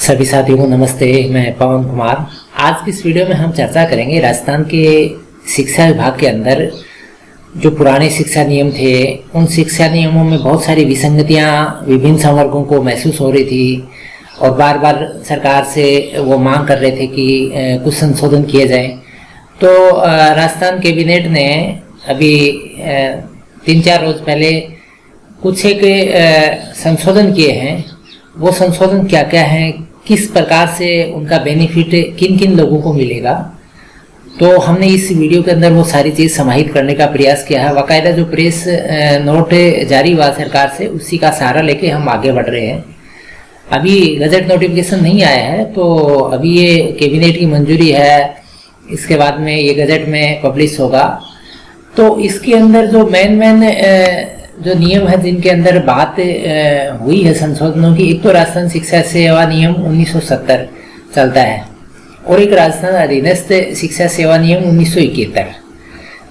सभी साथियों को नमस्ते। मैं पवन कुमार। आज की इस वीडियो में हम चर्चा करेंगे राजस्थान के शिक्षा विभाग के अंदर जो पुराने शिक्षा नियम थे, उन शिक्षा नियमों में बहुत सारी विसंगतियां विभिन्न संवर्गों को महसूस हो रही थी और बार बार सरकार से वो मांग कर रहे थे कि कुछ संशोधन किए जाएं। तो राजस्थान कैबिनेट ने अभी 3-4 रोज पहले कुछ एक संशोधन किए हैं। वो संशोधन क्या क्या हैं, किस प्रकार से उनका बेनिफिट किन किन लोगों को मिलेगा, तो हमने इस वीडियो के अंदर वो सारी चीज़ समाहित करने का प्रयास किया है। बाकायदा जो प्रेस नोट जारी हुआ सरकार से, उसी का सहारा लेके हम आगे बढ़ रहे हैं। अभी गजट नोटिफिकेशन नहीं आया है, तो अभी ये कैबिनेट की मंजूरी है, इसके बाद में ये गजट में पब्लिश होगा। तो इसके अंदर जो मेन जो नियम है जिनके अंदर बात हुई है संशोधनों की, एक तो राजस्थान शिक्षा सेवा नियम 1970 चलता है और एक राजस्थान अधीनस्थ शिक्षा सेवा नियम 1971।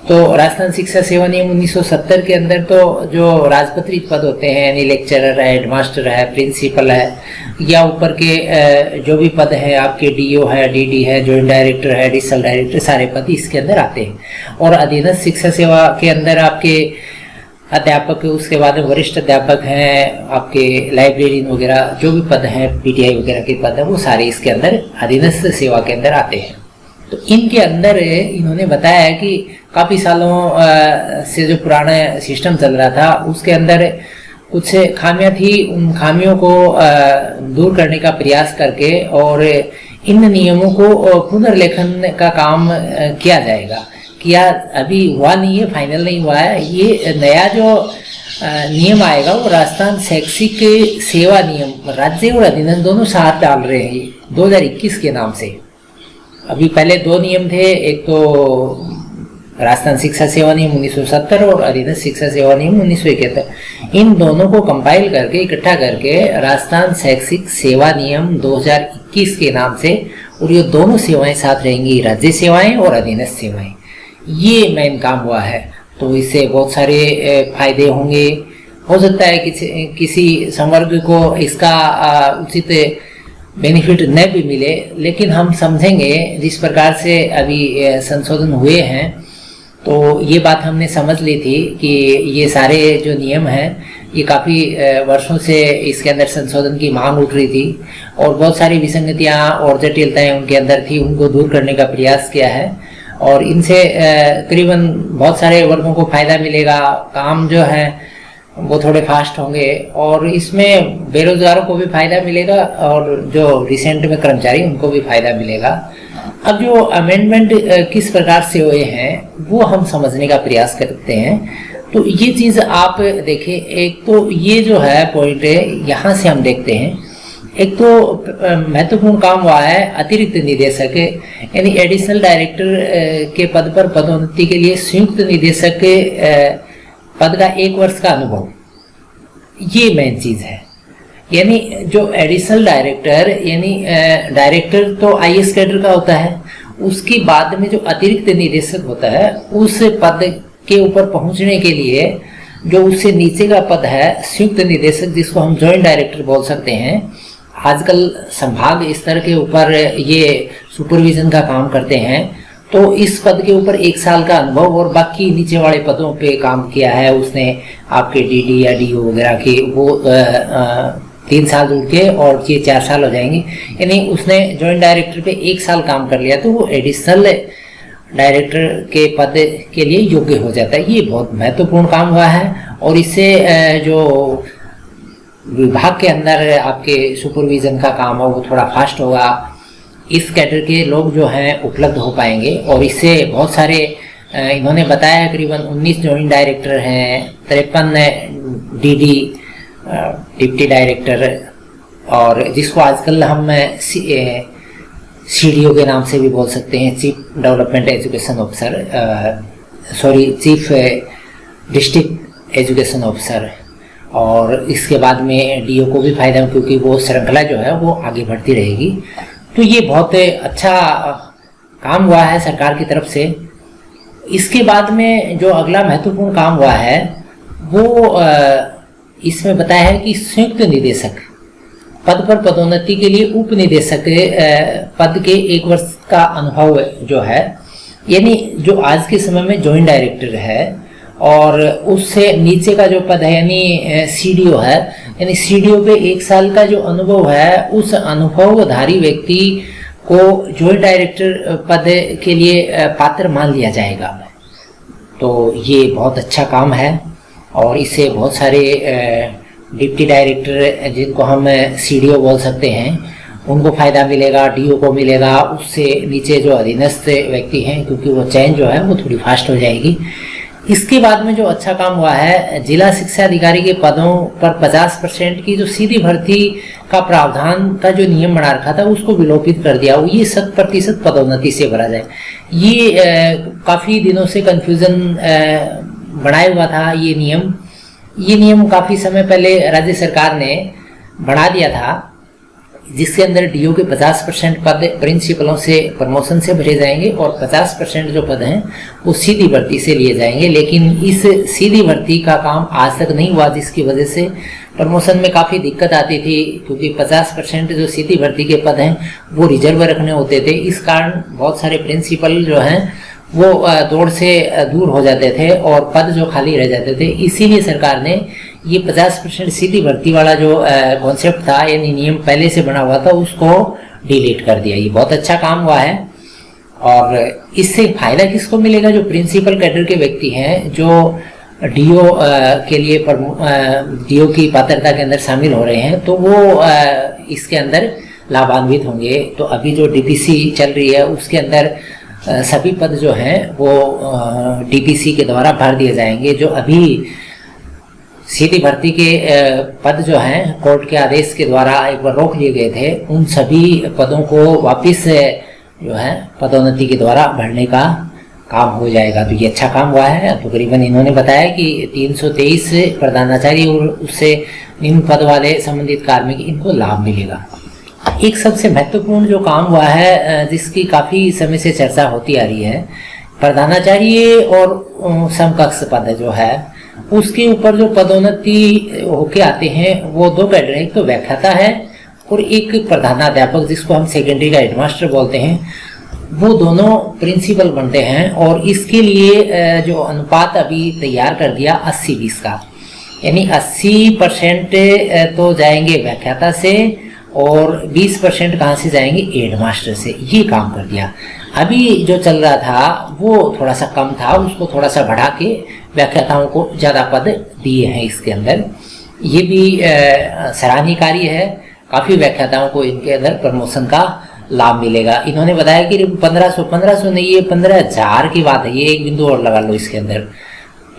तो राजस्थान शिक्षा सेवा नियम 1970 के अंदर तो जो राजपत्रित पद होते हैं, यानी लेक्चरर है, हेडमास्टर है, प्रिंसिपल है, या ऊपर के जो भी पद है आपके डीओ है, डीडी है, जॉइंट डायरेक्टर है, एडिशनल डायरेक्टर, सारे पद इसके अंदर आते हैं। और अधीनस्थ शिक्षा सेवा के अंदर आपके अध्यापक, उसके बाद वरिष्ठ अध्यापक हैं, आपके लाइब्रेरियन वगैरह जो भी पद हैं, पीटीआई वगैरह के पद हैं, वो सारे इसके अंदर अधीनस्थ सेवा के अंदर आते हैं। तो इनके अंदर इन्होंने बताया है कि काफ़ी सालों से जो पुराना सिस्टम चल रहा था उसके अंदर कुछ खामियां थी। उन खामियों को दूर करने का प्रयास करके और इन नियमों को पुनर्लेखन का काम किया जाएगा। किया अभी हुआ नहीं है, फाइनल नहीं हुआ है। ये नया जो नियम आएगा वो राजस्थान शैक्षिक सेवा नियम, राज्य और अधीनस्थ दोनों साथ डाल रहे हैं 2021 के नाम से। अभी पहले 2 नियम थे, एक तो राजस्थान शिक्षा सेवा नियम 1970 और अधीनस्थ शिक्षा सेवा नियम 1971। इन दोनों को कंपाइल करके इकट्ठा करके राजस्थान शैक्षिक सेवा नियम 2021 के नाम से, और ये दोनों सेवाएं साथ रहेंगी, राज्य सेवाएं और अधीनस्थ सेवाएं। ये मेन काम हुआ है। तो इससे बहुत सारे फायदे होंगे। हो सकता है किसी संवर्ग को इसका उचित बेनिफिट न भी मिले, लेकिन हम समझेंगे जिस प्रकार से अभी संशोधन हुए हैं, तो ये बात हमने समझ ली थी कि ये सारे जो नियम हैं ये काफ़ी वर्षों से इसके अंदर संशोधन की मांग उठ रही थी और बहुत सारी विसंगतियाँ और जटिलताएं उनके अंदर थी, उनको दूर करने का प्रयास किया है। और इनसे करीबन बहुत सारे वर्गों को फ़ायदा मिलेगा, काम जो है वो थोड़े फास्ट होंगे और इसमें बेरोजगारों को भी फ़ायदा मिलेगा और जो रिसेंट में कर्मचारी उनको भी फ़ायदा मिलेगा। अब जो अमेंडमेंट किस प्रकार से हुए हैं वो हम समझने का प्रयास करते हैं। तो ये चीज़ आप देखें, एक तो ये जो है पॉइंट है, यहाँ से हम देखते हैं। एक तो महत्वपूर्ण काम हुआ है अतिरिक्त निदेशक, यानी एडिशनल डायरेक्टर के पद पर पदोन्नति के लिए संयुक्त निदेशक के पद का 1 वर्ष का अनुभव, ये मेन चीज़ है। यानी जो एडिशनल डायरेक्टर, यानी डायरेक्टर तो आईएएस कैडर का होता है, उसके बाद में जो अतिरिक्त निदेशक होता है उस पद के ऊपर पहुंचने के लिए जो उससे नीचे का पद है संयुक्त निदेशक, जिसको हम जॉइंट डायरेक्टर बोल सकते हैं, आजकल संभाग स्तर के ऊपर ये सुपरविजन का काम करते हैं। तो इस पद के ऊपर 1 साल का अनुभव और बाकी नीचे वाले पदों पे काम किया है उसने, आपके डीडी या डीओ वगैरह के, वो 3 साल जुड़ के और ये 4 साल हो जाएंगे। यानी उसने जॉइंट डायरेक्टर पे 1 साल काम कर लिया तो वो एडिशनल डायरेक्टर के पद के लिए योग्य हो जाता है। ये बहुत महत्वपूर्ण काम हुआ है और इससे जो विभाग के अंदर आपके सुपरविजन का काम हो वो थोड़ा फास्ट होगा। इस कैडर के लोग जो हैं उपलब्ध हो पाएंगे और इससे बहुत सारे इन्होंने बताया करीबन 19 जॉइंट डायरेक्टर हैं, 53 डीडी डिप्टी डायरेक्टर, और जिसको आजकल हम सीडीओ के नाम से भी बोल सकते हैं, chief development education officer, chief district education officer. और इसके बाद में डीओ को भी फायदा, क्योंकि वो श्रृंखला जो है वो आगे बढ़ती रहेगी। तो ये बहुत अच्छा काम हुआ है सरकार की तरफ से। इसके बाद में जो अगला महत्वपूर्ण काम हुआ है वो इसमें बताया है कि संयुक्त निदेशक, पद पर पदोन्नति के लिए उप निदेशक पद के 1 वर्ष का अनुभव जो है, यानी जो आज के समय में जॉइंट डायरेक्टर है और उससे नीचे का जो पद है यानी सीडीओ है, यानी सीडीओ पे 1 साल का जो अनुभव है उस अनुभवधारी व्यक्ति को जॉइंट डायरेक्टर पद के लिए पात्र मान लिया जाएगा। तो ये बहुत अच्छा काम है और इससे बहुत सारे डिप्टी डायरेक्टर जिनको हम सीडीओ बोल सकते हैं उनको फ़ायदा मिलेगा, डीओ को मिलेगा, उससे नीचे जो अधीनस्थ व्यक्ति हैं क्योंकि वो चयन जो है वो थोड़ी फास्ट हो जाएगी। इसके बाद में जो अच्छा काम हुआ है, जिला शिक्षा अधिकारी के पदों पर 50% की जो सीधी भर्ती का प्रावधान का जो नियम बना रखा था उसको विलोपित कर दिया। ये 100% पदोन्नति से भरा जाए। ये काफ़ी दिनों से कन्फ्यूज़न बनाया हुआ था। ये नियम काफ़ी समय पहले राज्य सरकार ने बढ़ा दिया था, जिसके अंदर डीओ के 50% पद प्रिंसिपलों से प्रमोशन से भरे जाएंगे और 50% जो पद हैं वो सीधी भर्ती से लिए जाएंगे। लेकिन इस सीधी भर्ती का काम आज तक नहीं हुआ, जिसकी वजह से प्रमोशन में काफ़ी दिक्कत आती थी, क्योंकि 50% जो सीधी भर्ती के पद हैं वो रिजर्व रखने होते थे। इस कारण बहुत सारे प्रिंसिपल जो हैं वो दौड़ से दूर हो जाते थे और पद जो खाली रह जाते थे। इसीलिए सरकार ने ये 50% सीधी भर्ती वाला जो कॉन्सेप्ट था यानी नियम पहले से बना हुआ था उसको डिलीट कर दिया। ये बहुत अच्छा काम हुआ है। और इससे फायदा किसको मिलेगा? जो प्रिंसिपल कैडर के व्यक्ति हैं जो डीओ के लिए डीओ की पात्रता के अंदर शामिल हो रहे हैं, तो वो इसके अंदर लाभान्वित होंगे। तो अभी जो डीपीसी चल रही है उसके अंदर सभी पद जो हैं वो डीपीसी के द्वारा भर दिए जाएंगे। जो अभी सीधी भर्ती के पद जो हैं कोर्ट के आदेश के द्वारा एक बार रोक लिए गए थे, उन सभी पदों को वापस जो है पदोन्नति के द्वारा भरने का काम हो जाएगा। तो ये अच्छा काम हुआ है। तो करीबन इन्होंने बताया कि 323 प्रधानाचार्य और उससे निम्न पद वाले संबंधित कार्मिक इनको लाभ मिलेगा। एक सबसे महत्वपूर्ण जो काम हुआ है जिसकी काफ़ी समय से चर्चा होती आ रही है, प्रधानाचार्य और समकक्ष पद जो है उसके ऊपर जो पदोन्नति होके आते हैं वो 2 कैडर है। एक तो व्याख्याता है और एक प्रधानाध्यापक जिसको हम सेकेंडरी का हेडमास्टर बोलते हैं, वो दोनों प्रिंसिपल बनते हैं। और इसके लिए जो अनुपात अभी तैयार कर दिया 80-20 का, यानी 80% तो जाएंगे व्याख्याता से और 20% कहाँ से जाएंगे? हेडमास्टर से। ये काम कर दिया। अभी जो चल रहा था वो थोड़ा सा कम था, उसको थोड़ा सा बढ़ा के व्याख्याताओं को ज़्यादा पद दिए हैं इसके अंदर। ये भी सराहनीय कार्य है। काफ़ी व्याख्याताओं को इनके अंदर प्रमोशन का लाभ मिलेगा। इन्होंने बताया कि 1500 नहीं, ये 15,000 की बात है। ये एक बिंदु और लगा लो इसके अंदर।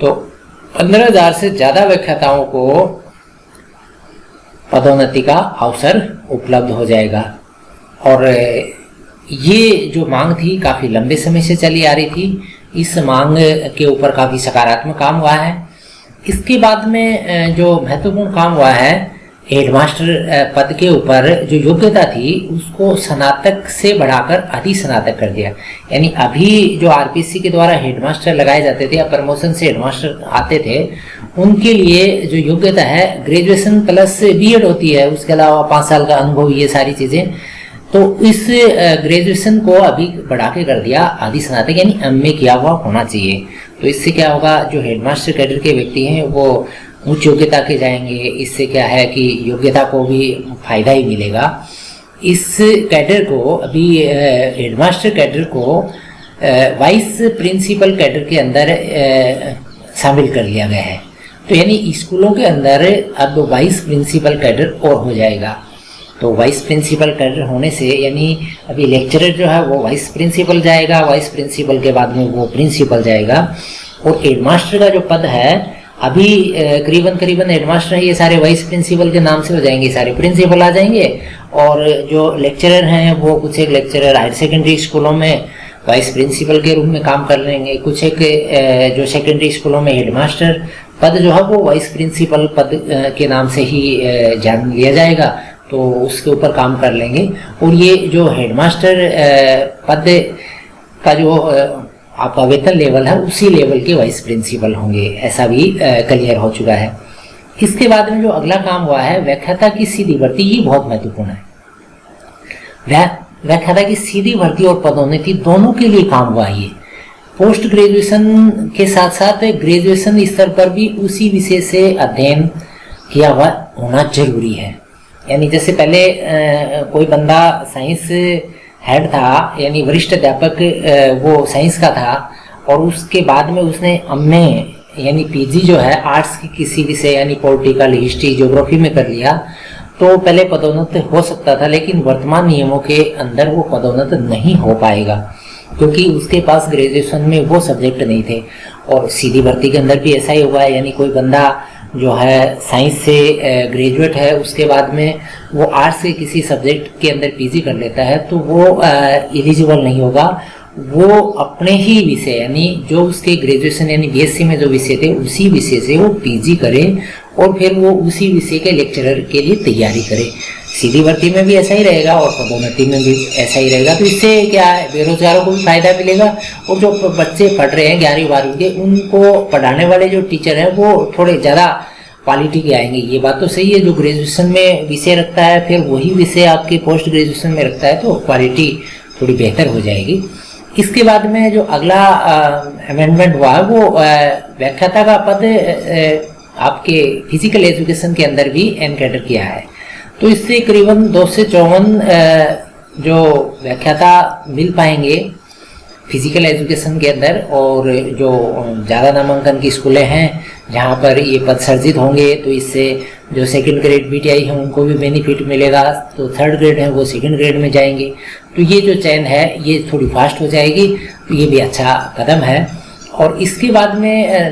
तो 15,000 से ज़्यादा व्याख्याताओं को पदोन्नति का अवसर उपलब्ध हो जाएगा। और ये जो मांग थी काफ़ी लंबे समय से चली आ रही थी। इस मांग के ऊपर काफ़ी सकारात्मक काम हुआ है। इसके बाद में जो महत्वपूर्ण काम हुआ है, हेडमास्टर पद के ऊपर जो योग्यता थी उसको स्नातक से बढ़ाकर अधिस्नातक कर दिया। यानी अभी जो आरपीसी के द्वारा हेडमास्टर लगाए जाते थे या प्रमोशन से हेडमास्टर आते थे, उनके लिए जो योग्यता है ग्रेजुएशन प्लस बीएड होती है, उसके अलावा 5 साल का अनुभव, ये सारी चीज़ें। तो इस ग्रेजुएशन को अभी बढ़ा के कर दिया अधिस्नातक, यानी एमए किया हुआ होना चाहिए। तो इससे क्या होगा, जो हेडमास्टर कैडर के व्यक्ति हैं वो उच्च योग्यता के जाएंगे। इससे क्या है कि योग्यता को भी फायदा ही मिलेगा। इस कैडर को अभी हेडमास्टर कैडर को वाइस प्रिंसिपल कैडर के अंदर शामिल कर लिया गया है। तो यानी स्कूलों के अंदर अब वाइस प्रिंसिपल कैडर और हो जाएगा। तो वाइस प्रिंसिपल कैडर होने से यानी अभी लेक्चरर जो है वो वाइस प्रिंसिपल जाएगा, वाइस प्रिंसिपल के बाद में वो प्रिंसिपल जाएगा। और हेडमास्टर का जो पद है अभी करीबन हेडमास्टर है, ये सारे वाइस प्रिंसिपल के नाम से हो जाएंगे, सारे प्रिंसिपल आ जाएंगे। और जो लेक्चरर हैं वो कुछ एक लेक्चरर हायर सेकेंडरी स्कूलों में वाइस प्रिंसिपल के रूप में काम कर लेंगे, कुछ एक जो सेकेंडरी स्कूलों में हेडमास्टर पद जो है वो वाइस प्रिंसिपल पद के नाम से ही जान लिया जाएगा, तो उसके ऊपर काम कर लेंगे। और ये जो हेडमास्टर पद का जो आपका वेतन लेवल है उसी लेवल के वाइस प्रिंसिपल होंगे, ऐसा भी क्लियर हो चुका है। इसके बाद में जो अगला काम हुआ है व्याख्याता की सीधी भर्ती, ये बहुत महत्वपूर्ण है। व्याख्याता की सीधी भर्ती और पदोन्नति दोनों के लिए काम हुआ ये। पोस्ट ग्रेजुएशन के साथ साथ ग्रेजुएशन स्तर पर भी उसी विषय से अध्ययन किया हुआ होना जरूरी है। यानी जैसे पहले कोई बंदा साइंस हेड था, यानी वरिष्ठ अध्यापक वो साइंस का था, और उसके बाद में उसने एमए यानी पीजी जो है आर्ट्स की किसी विषय यानी पॉलिटिकल, हिस्ट्री, ज्योग्राफी में कर लिया, तो पहले पदोन्नत हो सकता था, लेकिन वर्तमान नियमों के अंदर वो पदोन्नत नहीं हो पाएगा क्योंकि उसके पास ग्रेजुएशन में वो सब्जेक्ट नहीं थे। और सीधी भर्ती के अंदर भी ऐसा ही हुआ है, यानी कोई बंदा जो है साइंस से ग्रेजुएट है, उसके बाद में वो आर्ट्स के किसी सब्जेक्ट के अंदर पीजी कर लेता है, तो वो एलिजिबल नहीं होगा। वो अपने ही विषय यानी जो उसके ग्रेजुएशन यानी बीएससी में जो विषय थे उसी विषय से वो पीजी करे और फिर वो उसी विषय के लेक्चरर के लिए तैयारी करे। सीधी भर्ती में भी ऐसा ही रहेगा और पदोन्नति में भी ऐसा ही रहेगा। तो इससे क्या है, बेरोजगारों को भी फायदा मिलेगा और जो बच्चे पढ़ रहे हैं 11वीं 12वीं के, उनको पढ़ाने वाले जो टीचर हैं वो थोड़े ज़्यादा क्वालिटी के आएंगे। ये बात तो सही है, जो ग्रेजुएशन में विषय रखता है फिर वही विषय आपके पोस्ट ग्रेजुएशन में रखता है तो क्वालिटी थोड़ी बेहतर हो जाएगी। इसके बाद में जो अगला अमेंडमेंट हुआ वो व्याख्याता का पद आपके फिजिकल एजुकेशन के अंदर भी एनकैडर किया है। तो इससे करीबन 2 से 54 जो व्याख्याता मिल पाएंगे फिजिकल एजुकेशन के अंदर, और जो ज़्यादा नामांकन की स्कूलें हैं जहाँ पर ये पद सर्जित होंगे तो इससे जो सेकंड ग्रेड बीटीआई हैं उनको भी बेनिफिट मिलेगा, तो थर्ड ग्रेड है वो सेकंड ग्रेड में जाएंगे। तो ये जो चयन है ये थोड़ी फास्ट हो जाएगी, तो ये भी अच्छा कदम है। और इसके बाद में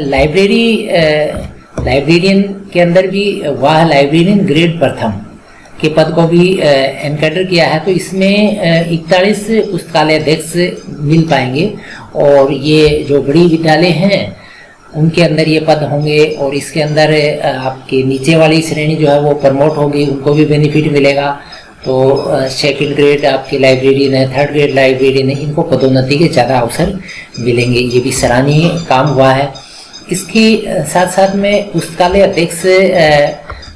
लाइब्रेरियन के अंदर भी वह लाइब्रेरियन ग्रेड प्रथम के पद को भी एनकैडर किया है। तो इसमें 41 पुस्तकालय अध्यक्ष मिल पाएंगे और ये जो बड़ी विद्यालय हैं उनके अंदर ये पद होंगे, और इसके अंदर आपके नीचे वाली श्रेणी जो है वो प्रमोट होगी, उनको भी बेनिफिट मिलेगा। तो सेकंड ग्रेड आपके लाइब्रेरियन है, थर्ड ग्रेड लाइब्रेरियन है, इनको पदोन्नति के ज़्यादा अवसर मिलेंगे। ये भी सराहनीय काम हुआ है। इसके साथ साथ में पुस्तकालय अध्यक्ष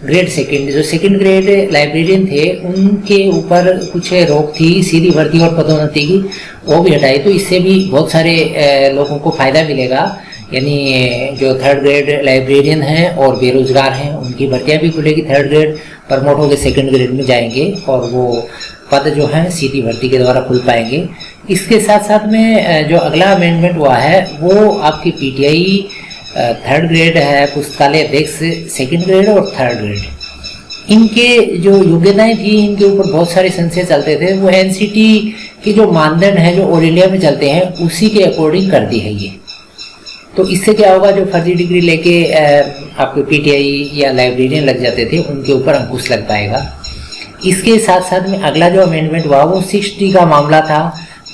ग्रेड सेकंड, जो सेकंड ग्रेड लाइब्रेरियन थे उनके ऊपर कुछ रोक थी सीधी भर्ती और पदोन्नति की, वो भी हटाई। तो इससे भी बहुत सारे लोगों को फायदा मिलेगा। यानी जो थर्ड ग्रेड लाइब्रेरियन हैं और बेरोजगार हैं उनकी भर्तियां भी खुलेगी, थर्ड ग्रेड प्रमोट होकर सेकंड ग्रेड में जाएंगे और वो पद जो हैं सीधी भर्ती के द्वारा खुल पाएंगे। इसके साथ साथ में जो अगला अमेंडमेंट हुआ है वो आपकी पीटीआई थर्ड ग्रेड है, पुस्तकालय अध्यक्ष सेकंड ग्रेड और थर्ड ग्रेड, इनके जो योग्यताएं थी इनके ऊपर बहुत सारे संशय चलते थे। वो एनसीटी के जो मानदंड है जो ऑल इंडिया में चलते हैं उसी के अकॉर्डिंग कर दी है ये। तो इससे क्या होगा, जो फर्जी डिग्री लेके आपके पीटीआई या लाइब्रेरियन लग जाते थे उनके ऊपर अंकुश लग पाएगा। इसके साथ साथ में अगला जो अमेंडमेंट हुआ वो 6D का मामला था।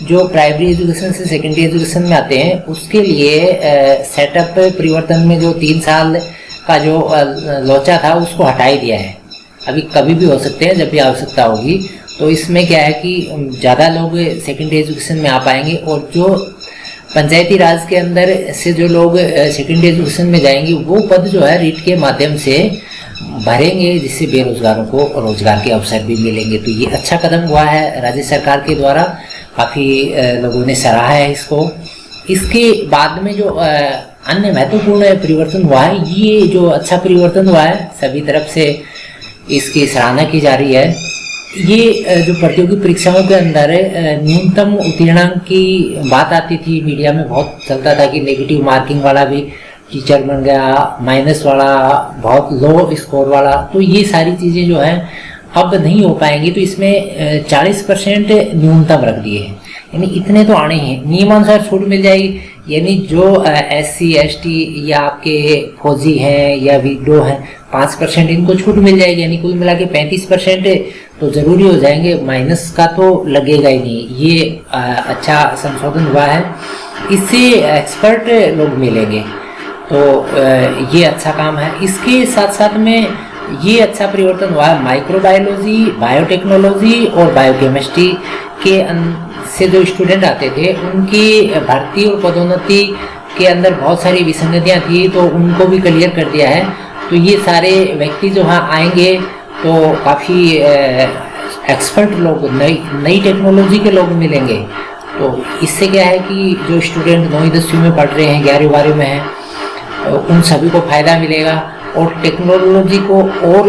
जो प्राइमरी एजुकेशन से सेकेंडरी एजुकेशन में आते हैं उसके लिए सेटअप परिवर्तन में जो 3 साल का जो लोचा था उसको हटा ही दिया है। अभी कभी भी हो सकते हैं जब भी आवश्यकता होगी। तो इसमें क्या है कि ज़्यादा लोग सेकेंडरी एजुकेशन में आ पाएंगे, और जो पंचायती राज के अंदर से जो लोग सेकेंडरी एजुकेशन में जाएंगे वो पद जो है रीट के माध्यम से भरेंगे, जिससे बेरोजगारों को रोजगार के अवसर भी मिलेंगे। तो ये अच्छा कदम हुआ है राज्य सरकार के द्वारा, काफ़ी लोगों ने सराहा है इसको। इसके बाद में जो अन्य महत्वपूर्ण परिवर्तन हुआ है, ये जो अच्छा परिवर्तन हुआ है सभी तरफ से इसकी सराहना की जा रही है। ये जो प्रतियोगी परीक्षाओं के अंदर न्यूनतम उत्तीर्णांक की बात आती थी, मीडिया में बहुत चलता था कि नेगेटिव मार्किंग वाला भी टीचर बन गया, माइनस वाला, बहुत लो स्कोर वाला। तो ये सारी चीज़ें जो है अब नहीं हो पाएंगी। तो इसमें 40% न्यूनतम रख दिए हैं, यानी इतने तो आने हैं, नियमानुसार छूट मिल जाएगी। यानी जो SC ST या आपके फौजी हैं या विडो हैं 5% इनको छूट मिल जाएगी, यानी कुल मिला के 35% तो ज़रूरी हो जाएंगे, माइनस का तो लगेगा ही नहीं। ये अच्छा संशोधन हुआ है, इससे एक्सपर्ट लोग मिलेंगे, तो ये अच्छा काम है। इसके साथ साथ में ये अच्छा परिवर्तन हुआ है माइक्रोबायोलॉजी, बायोटेक्नोलॉजी और बायोकेमिस्ट्री के से जो स्टूडेंट आते थे उनकी भर्ती और पदोन्नति के अंदर बहुत सारी विसंगतियां थी, तो उनको भी क्लियर कर दिया है। तो ये सारे व्यक्ति जो वहाँ आएंगे तो काफ़ी एक्सपर्ट लोग, नई टेक्नोलॉजी के लोग मिलेंगे। तो इससे क्या है कि जो स्टूडेंट 9वीं 10वीं में पढ़ रहे हैं, 11वीं 12वीं में हैं, उन सभी को फ़ायदा मिलेगा और टेक्नोलॉजी को और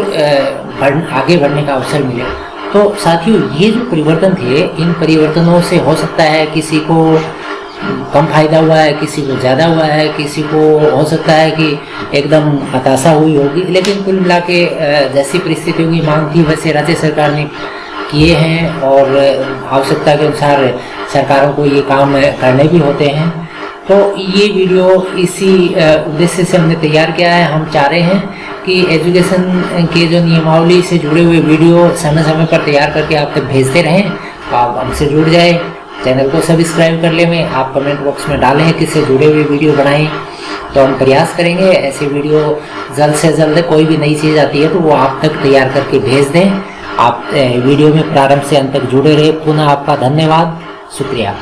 आगे बढ़ने का अवसर मिलेगा। तो साथियों, ये जो परिवर्तन थे, इन परिवर्तनों से हो सकता है किसी को कम फायदा हुआ है, किसी को ज़्यादा हुआ है, किसी को हो सकता है कि एकदम हताशा हुई होगी, लेकिन कुल मिला के जैसी परिस्थितियों की मांग थी वैसे राज्य सरकार ने किए हैं और आवश्यकता के अनुसार सरकारों को ये काम करने भी होते हैं। तो ये वीडियो इसी उद्देश्य से हमने तैयार किया है। हम चाह रहे हैं कि एजुकेशन के जो नियमावली से जुड़े हुए वीडियो समय समय पर तैयार करके आप तक भेजते रहें। तो आप हमसे जुड़ जाए, चैनल को सब्सक्राइब कर लें, आप कमेंट बॉक्स में डालें किससे जुड़े हुए वीडियो बनाएं। तो हम प्रयास करेंगे ऐसे वीडियो जल्द से जल्द, कोई भी नई चीज़ आती है तो वो आप तक तैयार करके भेज दें। आप वीडियो में प्रारंभ से अंत तक जुड़े रहे। पुनः आपका धन्यवाद, शुक्रिया।